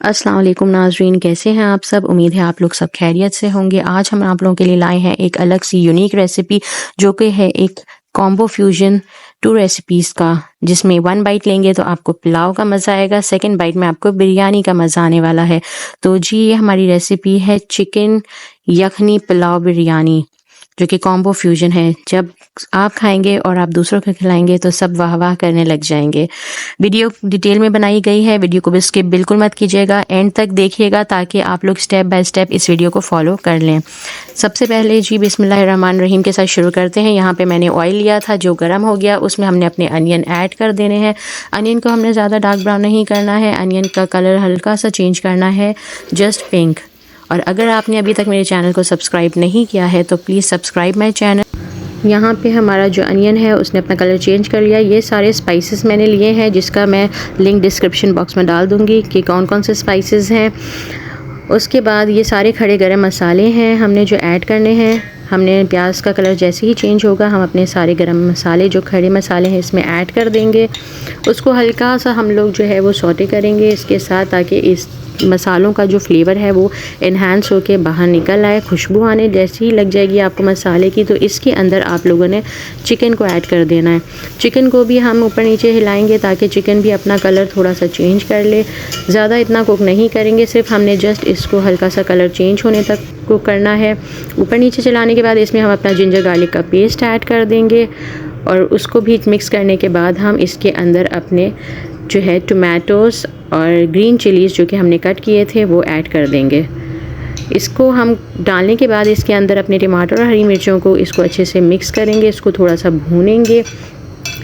अस्सलाम वालेकुम नाज़रीन, कैसे हैं आप सब। उम्मीद है आप लोग सब खैरियत से होंगे। आज हम आप लोगों के लिए लाए हैं एक अलग सी यूनिक रेसिपी, जो कि है एक कॉम्बो फ्यूजन 2 रेसिपीज़ का, जिसमें 1 बाइट लेंगे तो आपको पुलाव का मज़ा आएगा, सेकंड बाइट में आपको बिरयानी का मज़ा आने वाला है। तो जी ये हमारी रेसिपी है चिकन यखनी पुलाव बिरयानी, जो कि कॉम्बो फ्यूजन है। जब आप खाएंगे और आप दूसरों को खिलाएंगे तो सब वाह वाह करने लग जाएंगे। वीडियो डिटेल में बनाई गई है, वीडियो को भी स्किप बिल्कुल मत कीजिएगा, एंड तक देखिएगा ताकि आप लोग स्टेप बाय स्टेप इस वीडियो को फॉलो कर लें। सबसे पहले जी बिस्मिल्लाहिर्रहमानिर्रहीम के साथ शुरू करते हैं। यहाँ पे मैंने ऑयल लिया था जो गर्म हो गया, उसमें हमने अपने अनियन ऐड कर देने हैं। अनियन को हमने ज़्यादा डार्क ब्राउन नहीं करना है, अनियन का कलर हल्का सा चेंज करना है, जस्ट पिंक। और अगर आपने अभी तक मेरे चैनल को सब्सक्राइब नहीं किया है तो प्लीज़ सब्सक्राइब माई चैनल। यहाँ पे हमारा जो अनियन है उसने अपना कलर चेंज कर लिया। ये सारे स्पाइसेस मैंने लिए हैं, जिसका मैं लिंक डिस्क्रिप्शन बॉक्स में डाल दूँगी कि कौन कौन से स्पाइसेस हैं। उसके बाद ये सारे खड़े गरम मसाले हैं हमने जो ऐड करने हैं। हमने प्याज का कलर जैसे ही चेंज होगा हम अपने सारे गरम मसाले जो खड़े मसाले हैं इसमें ऐड कर देंगे। उसको हल्का सा हम लोग जो है वो सौटे करेंगे इसके साथ, ताकि इस मसालों का जो फ्लेवर है वो इन्हांस होके बाहर निकल आए। खुशबू आने जैसी ही लग जाएगी आपको मसाले की, तो इसके अंदर आप लोगों ने चिकन को ऐड कर देना है। चिकन को भी हम ऊपर नीचे हिलाएंगे ताकि चिकन भी अपना कलर थोड़ा सा चेंज कर ले। ज़्यादा इतना कुक नहीं करेंगे, सिर्फ हमने जस्ट इसको हल्का सा कलर चेंज होने तक कुक करना है। ऊपर नीचे चलाने के बाद इसमें हम अपना जिंजर गार्लिक का पेस्ट ऐड कर देंगे और उसको भी मिक्स करने के बाद हम इसके अंदर अपने जो है टोमेटोज़ और ग्रीन चिलीज़ जो कि हमने कट किए थे वो ऐड कर देंगे। इसको हम डालने के बाद इसके अंदर अपने टमाटर और हरी मिर्चों को इसको अच्छे से मिक्स करेंगे, इसको थोड़ा सा भूनेंगे।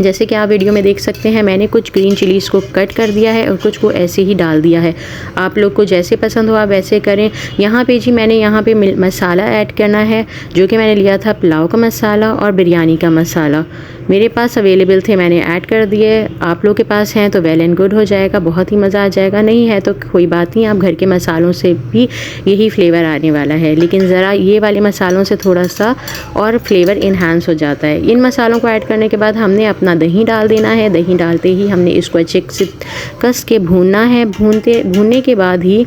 जैसे कि आप वीडियो में देख सकते हैं मैंने कुछ ग्रीन चिलीज़ को कट कर दिया है और कुछ को ऐसे ही डाल दिया है। आप लोग को जैसे पसंद हो आप वैसे करें। यहाँ पे जी मैंने यहाँ पे मसाला ऐड करना है, जो कि मैंने लिया था पुलाव का मसाला और बिरयानी का मसाला। मेरे पास अवेलेबल थे, मैंने ऐड कर दिए। आप लोग के पास हैं तो वेल एंड गुड हो जाएगा, बहुत ही मज़ा आ जाएगा। नहीं है तो कोई बात नहीं, आप घर के मसालों से भी यही फ्लेवर आने वाला है, लेकिन ज़रा ये वाले मसालों से थोड़ा सा और फ्लेवर इन्हांस हो जाता है। इन मसालों को ऐड करने के बाद हमने अपना दही डाल देना है। दही डालते ही हमने इसको अच्छे से कस के भूनना है। भूनने के बाद ही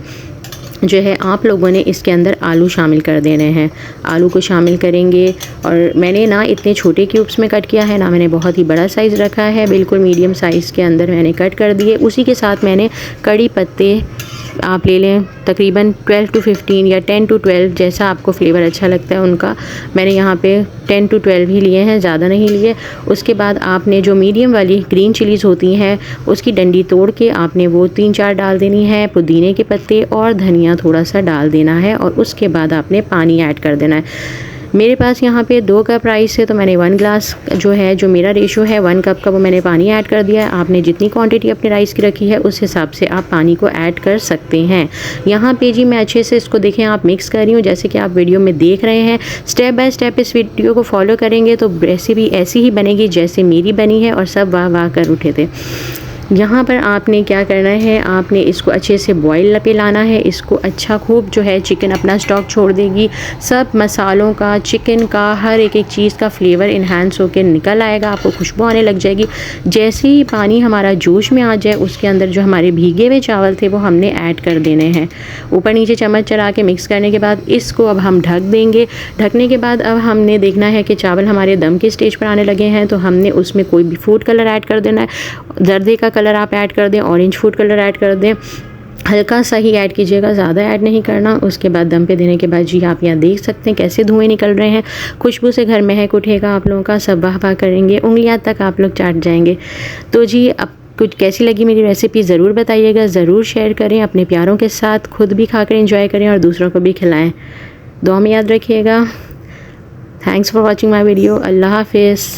जो है आप लोगों ने इसके अंदर आलू शामिल कर देने हैं। आलू को शामिल करेंगे और मैंने ना इतने छोटे क्यूब्स में कट किया है, ना मैंने बहुत ही बड़ा साइज़ रखा है, बिल्कुल मीडियम साइज़ के अंदर मैंने कट कर दिए। उसी के साथ मैंने कड़ी पत्ते आप ले लें, तकरीबन 12 to 15 या 10 to 12 जैसा आपको फ्लेवर अच्छा लगता है उनका। मैंने यहाँ पे 10 to 12 ही लिए हैं, ज़्यादा नहीं लिए। उसके बाद आपने जो मीडियम वाली ग्रीन चिलीज़ होती हैं उसकी डंडी तोड़ के आपने वो 3-4 डाल देनी है। पुदीने के पत्ते और धनिया थोड़ा सा डाल देना है और उसके बाद आपने पानी ऐड कर देना है। मेरे पास यहाँ पे 2 कप राइस है तो मैंने 1 ग्लास जो है, जो मेरा रेशो है 1 कप का, वो मैंने पानी ऐड कर दिया है। आपने जितनी क्वांटिटी अपने राइस की रखी है उस हिसाब से आप पानी को ऐड कर सकते हैं। यहाँ पे जी मैं अच्छे से इसको देखें आप मिक्स कर रही हूँ, जैसे कि आप वीडियो में देख रहे हैं। स्टेप बाय स्टेप इस वीडियो को फॉलो करेंगे तो रेसिपी ऐसी ही बनेगी जैसे मेरी बनी है और सब वाह वाह कर उठे थे। यहाँ पर आपने क्या करना है, आपने इसको अच्छे से बॉईल पे लाना है। इसको अच्छा खूब जो है चिकन अपना स्टॉक छोड़ देगी, सब मसालों का, चिकन का, हर एक चीज़ का फ्लेवर इन्हांस होकर निकल आएगा, आपको खुशबू आने लग जाएगी। जैसे ही पानी हमारा जोश में आ जाए उसके अंदर जो हमारे भीगे हुए चावल थे वो हमने ऐड कर देने हैं। ऊपर नीचे चम्मच चला के मिक्स करने के बाद इसको अब हम ढक देंगे। ढकने के बाद अब हमने देखना है कि चावल हमारे दम के स्टेज पर आने लगे हैं तो हमने उसमें कोई भी फूड कलर ऐड कर देना है। जर्दे का कलर आप ऐड कर दें, ऑरेंज फूड कलर ऐड कर दें, हल्का सा ही ऐड कीजिएगा, ज़्यादा ऐड नहीं करना। उसके बाद दम पे देने के बाद जी आप यहाँ देख सकते हैं कैसे धुएं निकल रहे हैं। खुशबू से घर महक उठेगा, आप लोगों का सब वाह वाह करेंगे, उंगलियां तक आप लोग चाट जाएंगे। तो जी अब कुछ कैसी लगी मेरी रेसिपी ज़रूर बताइएगा, ज़रूर शेयर करें अपने प्यारों के साथ, खुद भी खाकर एंजॉय करें और दूसरों को भी खिलाएँ। दुआ में याद रखिएगा। Thanks for watching my video. अल्लाह हाफिज़।